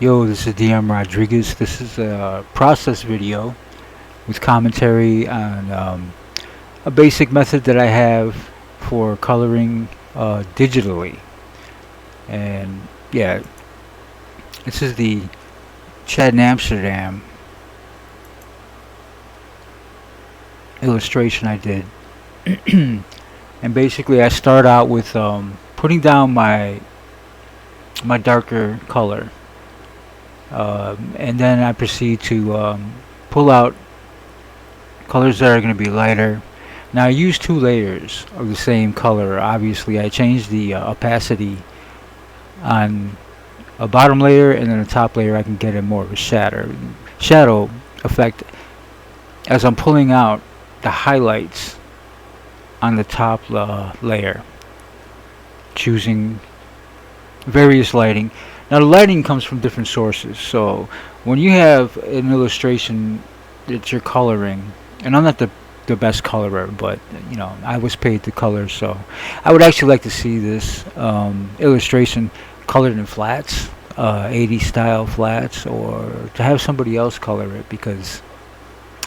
Yo, this is DM Rodriguez. This is a process video with commentary on a basic method that I have for coloring digitally. And yeah, this is the Chad in Amsterdam illustration I did. And basically, I start out with putting down my darker color. And then I proceed to pull out colors that are going to be lighter. Now I use two layers of the same color. Obviously, I change the opacity on a bottom layer, and then a top layer I can get a more of a shadow effect as I'm pulling out the highlights on the top layer, choosing various lighting. Now the lighting comes from different sources. So when you have an illustration that you're coloring, and I'm not the best colorer, but I was paid to color, so I would actually like to see this illustration colored in flats, 80s style flats, or to have somebody else color it, because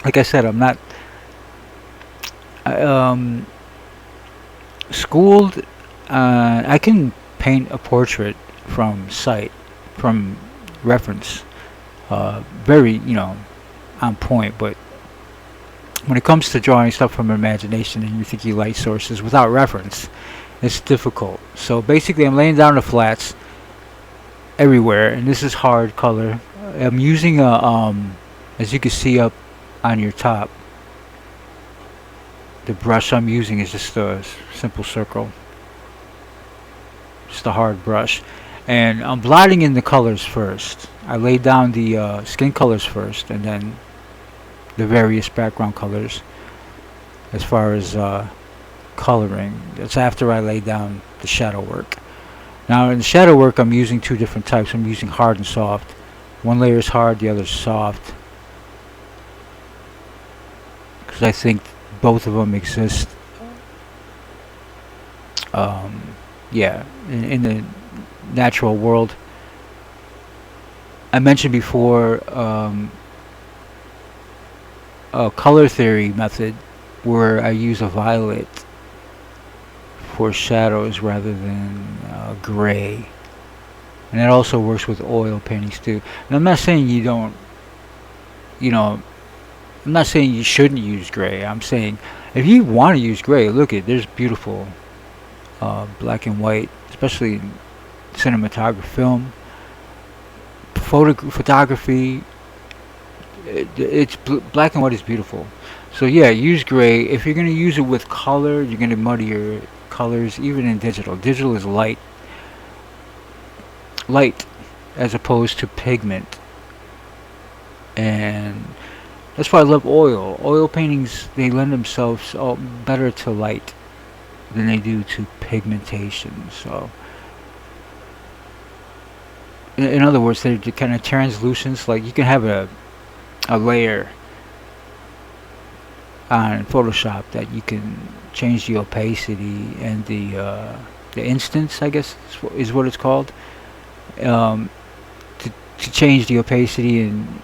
like I said, I'm not um, schooled. I can paint a portrait from sight, from reference, very on point. But when it comes to drawing stuff from imagination and you think you light sources without reference, it's difficult. So basically, I'm laying down the flats everywhere, and this is hard color. I'm using as you can see up on your top, the brush I'm using is just a simple circle, just a hard brush. And I'm blotting in the colors first. I lay down the skin colors first, and then the various background colors as far as coloring. That's after I lay down the shadow work. Now in the shadow work, I'm using two different types. I'm using hard and soft. One layer is hard, the other is soft, because I think both of them exist. Yeah, in the natural world. I mentioned before a color theory method where I use a violet for shadows rather than gray, and it also works with oil paintings too. And I'm not saying you don't, you know, I'm not saying you shouldn't use gray. I'm saying if you want to use gray, look at there's beautiful black and white, especially in cinematography, film, photography. Black and white is beautiful. So yeah, use gray. If you're gonna use it with color, you're gonna muddy your colors. Even in digital, digital is light as opposed to pigment, and that's why I love oil. Oil paintings, they lend themselves better to light than they do to pigmentation. So in other words, they're kind of translucent. Like you can have a layer on Photoshop that you can change the opacity and the instance, I guess is what it's called, um, to change the opacity and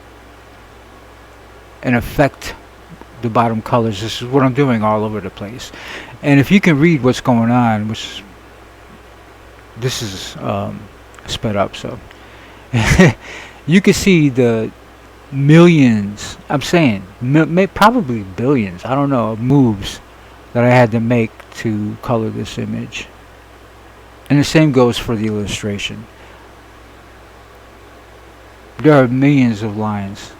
affect the bottom colors. This is what I'm doing all over the place. And if you can read what's going on, which this is sped up, so you can see the millions, I'm saying probably billions, I don't know, of moves that I had to make to color this image. And the same goes for the illustration. There are millions of lines,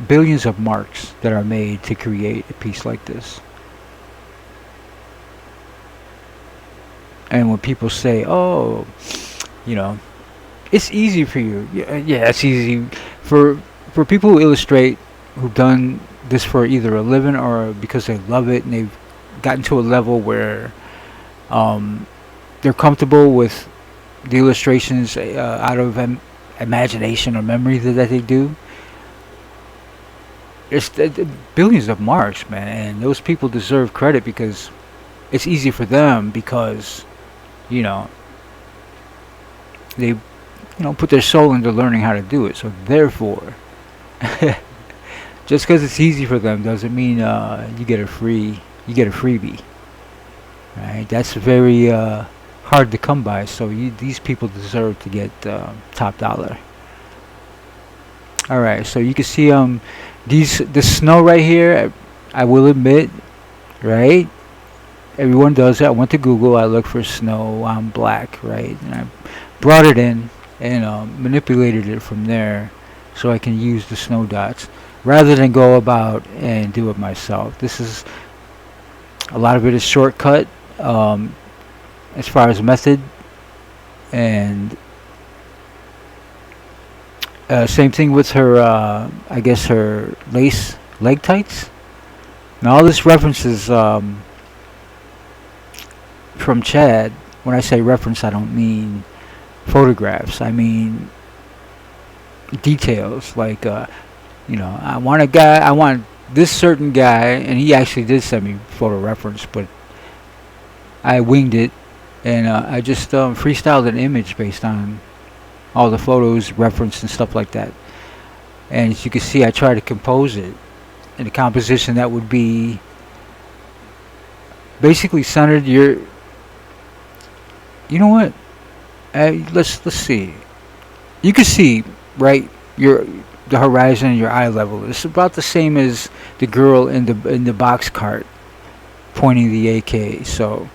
billions of marks that are made to create a piece like this. And when people say, oh, you know, it's easy for you. Yeah, it's easy for people who illustrate, who've done this for either a living or because they love it and they've gotten to a level where they're comfortable with the illustrations out of imagination or memory that they do. There's billions of marks, man, and those people deserve credit because it's easy for them because you know they put their soul into learning how to do it. So therefore, just because it's easy for them doesn't mean you get a freebie, right? That's very hard to come by. So these people deserve to get top dollar. All right, so you can see the snow right here. I will admit, right? Everyone does it. I went to Google. I looked for snow on black, right? And I brought it in and manipulated it from there, so I can use the snow dots rather than go about and do it myself. This is a lot of it is shortcut as far as method, and same thing with her. I guess her lace leg tights. Now all this references from Chad. When I say reference, I don't mean photographs. I mean details. Like, I want a guy. I want this certain guy, and he actually did send me photo reference, but I winged it, and I just freestyled an image based on all the photos, reference, and stuff like that. And as you can see, I try to compose it in a composition that would be basically centered. You know what? Let's see. You can see right the horizon and your eye level. It's about the same as the girl in the box cart pointing the AK. So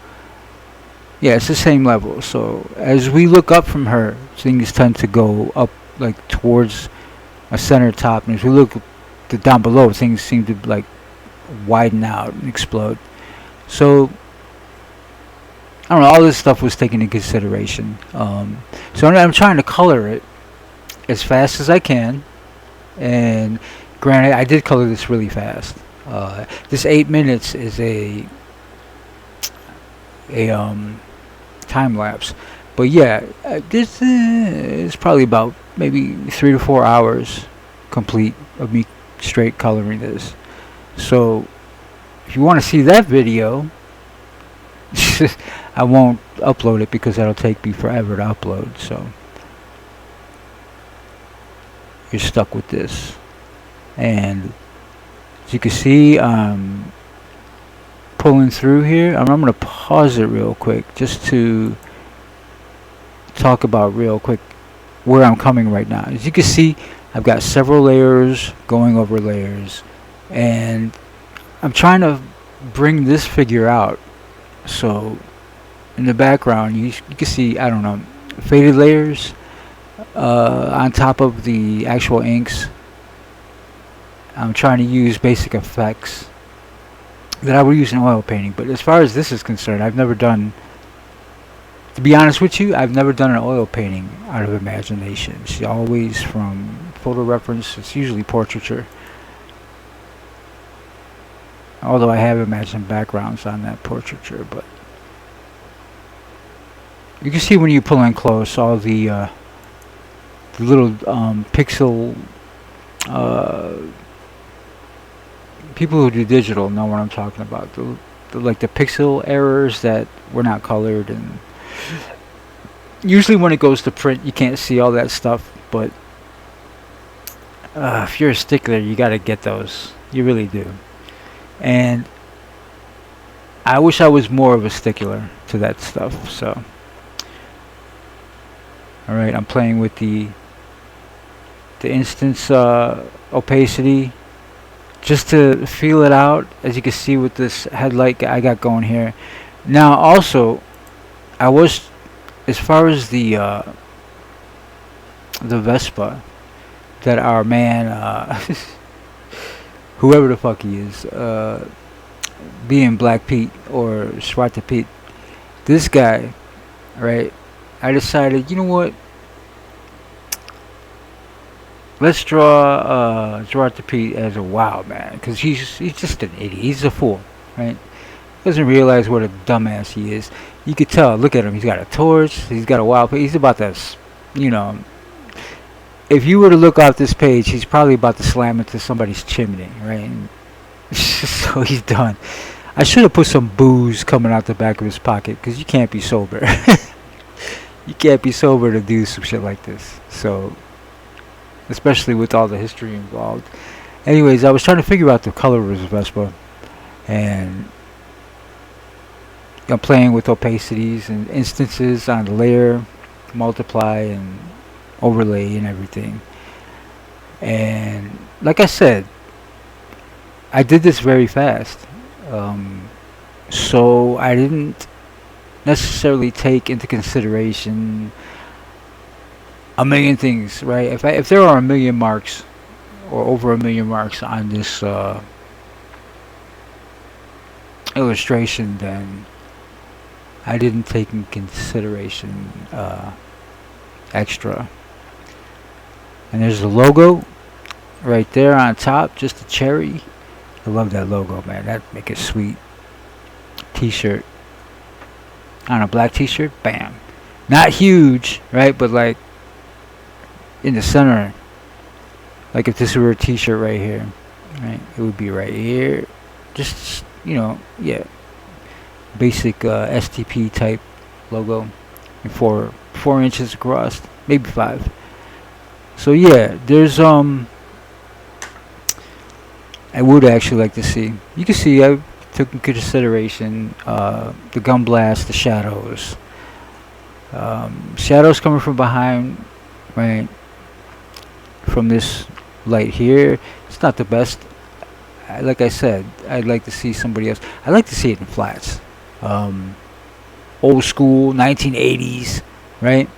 yeah, it's the same level. So as we look up from her, things tend to go up like towards a center top, and as we look down below, things seem to like widen out and explode. So I don't know. All this stuff was taken into consideration. So I'm trying to color it as fast as I can. And granted, I did color this really fast. This 8 minutes is a time lapse, but yeah, this is probably about maybe 3 to 4 hours complete of me straight coloring this. So if you want to see that video, I won't upload it because that'll take me forever to upload. So you're stuck with this. And as you can see, pulling through here. I'm going to pause it real quick just to talk about real quick where I'm coming right now. As you can see, I've got several layers going over layers, and I'm trying to bring this figure out. So in the background, you can see, I don't know, faded layers on top of the actual inks. I'm trying to use basic effects that I would use in oil painting. But as far as this is concerned, to be honest with you, I've never done an oil painting out of imagination. It's always from photo reference. It's usually portraiture. Although I have imagined backgrounds on that portraiture, but you can see when you pull in close all the little pixel. People who do digital know what I'm talking about. Like the pixel errors that were not colored, and usually when it goes to print, you can't see all that stuff. But if you're a stickler, you got to get those. You really do. And I wish I was more of a stickler to that stuff. So, all right, I'm playing with the instance opacity just to feel it out, as you can see with this headlight I got going here. Now also, I was, as far as the Vespa that our man whoever the fuck he is, being Black Pete or Swarte Pete, this guy, right, I decided, you know what, let's draw Swarte Pete as a wild man, because he's just an idiot. He's a fool, right? Doesn't realize what a dumbass he is. You could tell. Look at him. He's got a torch. He's got a wild. He's about to, you know. If you were to look off this page, he's probably about to slam into somebody's chimney, right? So he's done. I should have put some booze coming out the back of his pocket, because you can't be sober. You can't be sober to do some shit like this. So, especially with all the history involved. Anyways, I was trying to figure out the color of this Vespa, and I'm playing with opacities and instances on the layer, multiply and overlay and everything. And like I said, I did this very fast. Um, so I didn't necessarily take into consideration a million things, right? If there are a million marks or over a million marks on this illustration, then I didn't take in consideration extra. And there's the logo right there on top, just a cherry. I love that logo, man. That make it sweet. T-shirt on a black T-shirt, bam. Not huge, right? But like in the center. Like if this were a T-shirt right here, right? It would be right here. Just yeah, basic STP type logo, and 4 inches across, maybe 5. So yeah, there's I would actually like to see. You can see I took in consideration the gun blast, the shadows. Shadows coming from behind, right? From this light here, it's not the best. Like I said, I'd like to see somebody else. I'd like to see it in flats. Um, Old school, 1980s, right?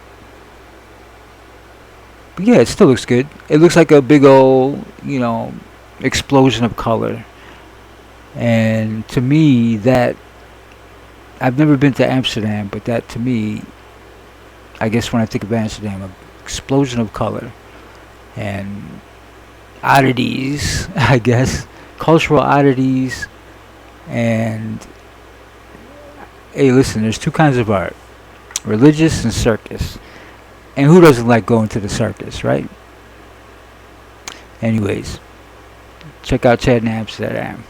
But yeah, it still looks good. It looks like a big old, explosion of color. And to me, that I've never been to Amsterdam, but that to me, I guess when I think of Amsterdam, an explosion of color and oddities, I guess, cultural oddities. And hey, listen, there's two kinds of art: religious and circus. And who doesn't like going to the circus, right? Anyways, check out Chad in Amsterdam.